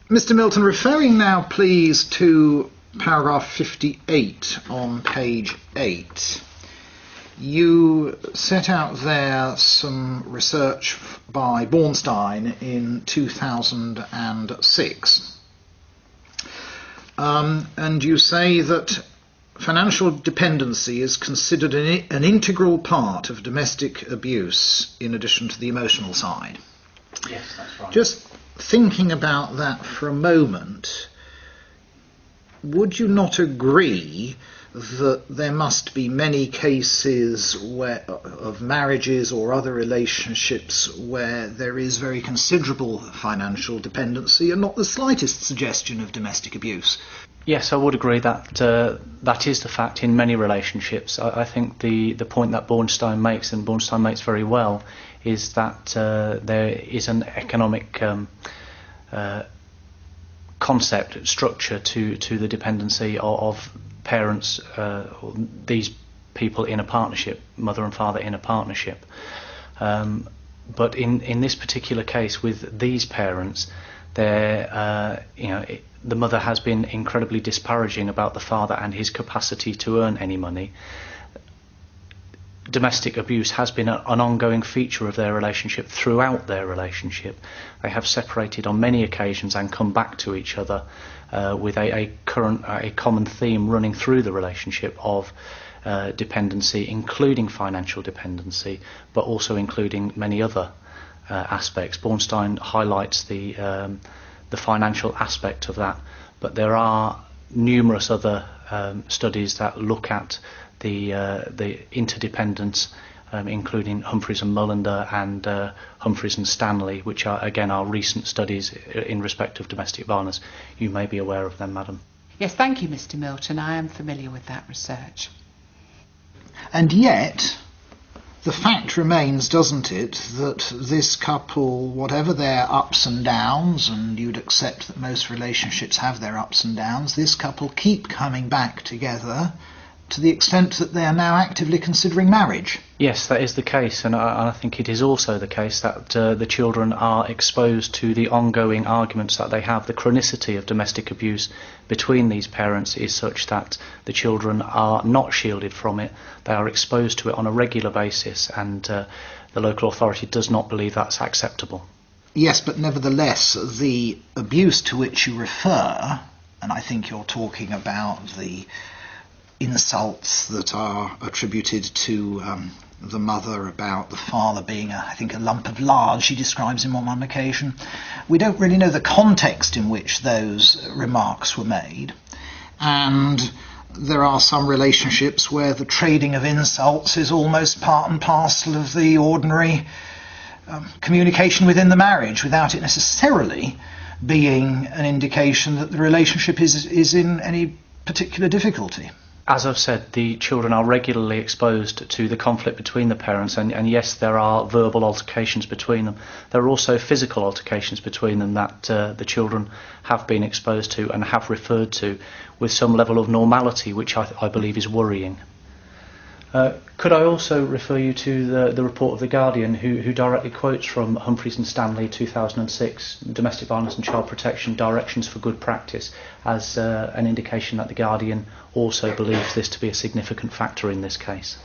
Mr. Milton, referring now please to paragraph 58 on page 8, you set out there some research by Bornstein in 2006. And you say that financial dependency is considered an integral part of domestic abuse in addition to the emotional side. Yes, that's right. Just thinking about that for a moment, would you not agree that there must be many cases of marriages or other relationships where there is very considerable financial dependency and not the slightest suggestion of domestic abuse? Yes, I would agree that that is the fact in many relationships. I think the point that Bornstein makes, and Bornstein makes very well, is that there is an economic concept, structure to the dependency of parents, these people in a partnership, mother and father in a partnership. But in this particular case with these parents, the mother has been incredibly disparaging about the father and his capacity to earn any money. Domestic abuse has been an ongoing feature of their relationship throughout their relationship. They have separated on many occasions and come back to each other with a common theme running through the relationship of dependency, including financial dependency, but also including many other aspects. Bornstein highlights the financial aspect of that, but there are numerous other studies that look at the interdependence, including Humphreys and Mullender and Humphreys and Stanley, which are again our recent studies in respect of domestic violence. You may be aware of them, madam. Yes, thank you, Mr. Milton. I am familiar with that research. And yet, the fact remains, doesn't it, that this couple, whatever their ups and downs, and you'd accept that most relationships have their ups and downs, this couple keep coming back together to the extent that they are now actively considering marriage. Yes, that is the case, and I think it is also the case that the children are exposed to the ongoing arguments that they have. The chronicity of domestic abuse between these parents is such that the children are not shielded from it. They are exposed to it on a regular basis, and the local authority does not believe that's acceptable. Yes, but nevertheless, the abuse to which you refer, and I think you're talking about the insults that are attributed to the mother about the father being, I think, a lump of lard, she describes him on one occasion. We don't really know the context in which those remarks were made. And there are some relationships where the trading of insults is almost part and parcel of the ordinary communication within the marriage, without it necessarily being an indication that the relationship is in any particular difficulty. As I've said, the children are regularly exposed to the conflict between the parents, and yes, there are verbal altercations between them. There are also physical altercations between them that the children have been exposed to and have referred to with some level of normality, which I believe is worrying. Could I also refer you to the report of The Guardian, who directly quotes from Humphreys and Stanley 2006, Domestic Violence and Child Protection Directions for Good Practice, as an indication that The Guardian also believes this to be a significant factor in this case.